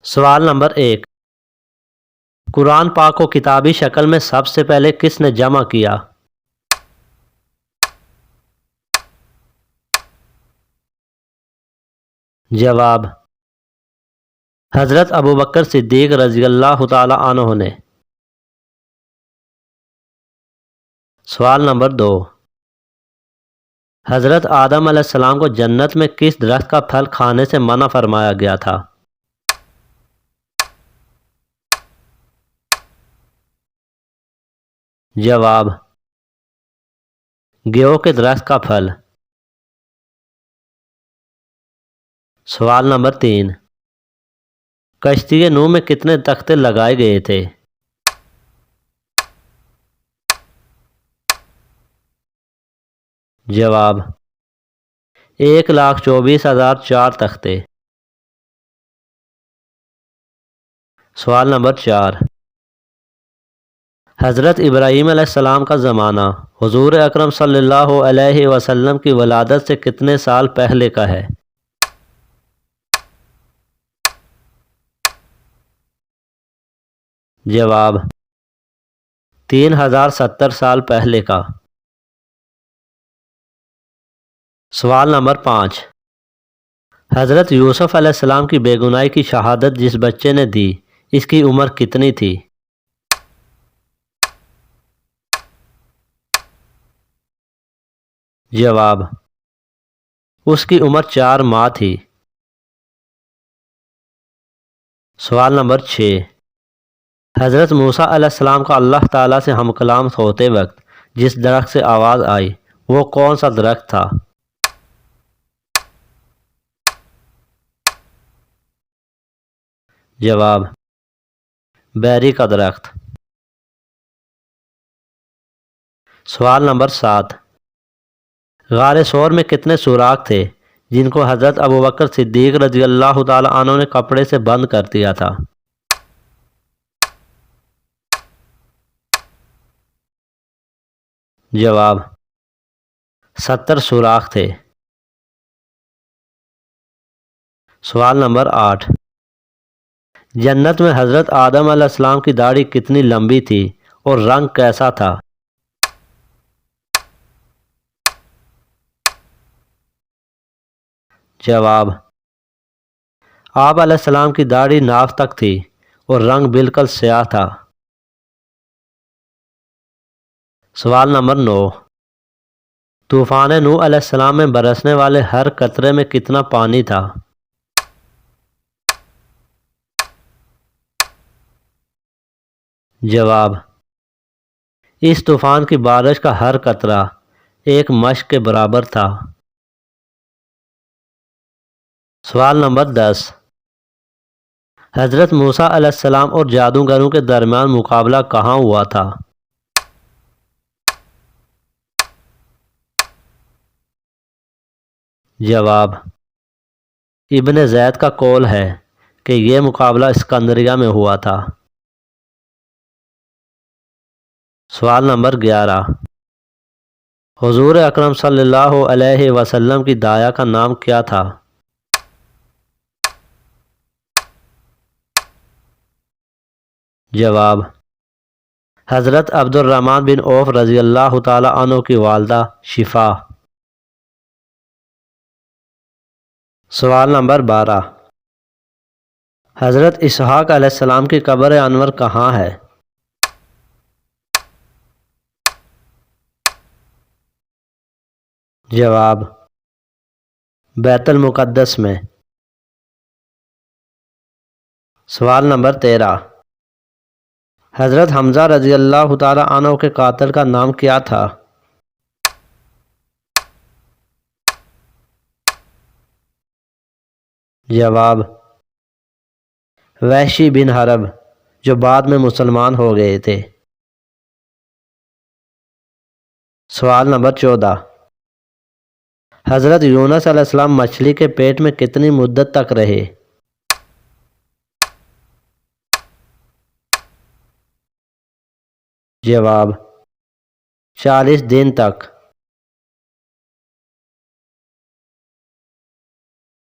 سوال نمبر 1، قرآن پاک کو کتابی شکل میں سب سے پہلے کس نے جمع کیا؟ جواب، حضرت ابوبکر صدیق رضی اللہ تعالی عنہ نے۔ سوال نمبر 2، حضرت آدم علیہ السلام کو جنت میں کس درخت کا پھل کھانے سے منع فرمایا گیا تھا؟ جواب، گیہوں کے درخت کا پھل۔ سوال نمبر 3، کشتی نوح میں کتنے تختے لگائے گئے تھے؟ جواب، 1,24,004 تختے۔ سوال نمبر 4، حضرت ابراہیم علیہ السلام کا زمانہ حضور اکرم صلی اللہ علیہ وسلم کی ولادت سے کتنے سال پہلے کا ہے؟ جواب، 3,070 سال پہلے کا۔ سوال نمبر 5، حضرت یوسف علیہ السلام کی بے گناہی کی شہادت جس بچے نے دی اس کی عمر کتنی تھی؟ جواب، اس کی عمر 4 ماہ تھی۔ سوال نمبر 6، حضرت موسیٰ علیہ السلام کا اللہ تعالیٰ سے ہم کلام ہوتے وقت جس درخت سے آواز آئی وہ کون سا درخت تھا؟ جواب، بیری کا درخت۔ سوال نمبر 7، غار ثور میں کتنے سوراخ تھے جن کو حضرت ابوبکر صدیق رضی اللہ تعالی عنہ نے کپڑے سے بند کر دیا تھا؟ جواب، 70 سوراخ تھے۔ سوال نمبر 8، جنت میں حضرت آدم علیہ السلام کی داڑھی کتنی لمبی تھی اور رنگ کیسا تھا؟ جواب، آپ علیہ السلام کی داڑھی ناف تک تھی اور رنگ بالکل سیاہ تھا۔ سوال نمبر 9، طوفان نوح علیہ السلام میں برسنے والے ہر قطرے میں کتنا پانی تھا؟ جواب، اس طوفان کی بارش کا ہر قطرہ ایک مشق کے برابر تھا۔ سوال نمبر 10، حضرت موسیٰ علیہ السلام اور جادوگروں کے درمیان مقابلہ کہاں ہوا تھا؟ جواب، ابن زید کا قول ہے کہ یہ مقابلہ اسکندریہ میں ہوا تھا۔ سوال نمبر 11، حضور اکرم صلی اللہ علیہ وسلم کی دایا کا نام کیا تھا؟ جواب، حضرت عبد الرحمن بن عوف رضی اللہ تعالی عنہ کی والدہ شفا۔ سوال نمبر 12، حضرت اسحاق علیہ السلام کی قبر انور کہاں ہے؟ جواب، بیت المقدس میں۔ سوال نمبر 13، حضرت حمزہ رضی اللہ تعالی عنہ کے قاتل کا نام کیا تھا؟ جواب، وحشی بن حرب جو بعد میں مسلمان ہو گئے تھے۔ سوال نمبر 14، حضرت یونس علیہ السلام مچھلی کے پیٹ میں کتنی مدت تک رہے؟ جواب، 40 دن تک۔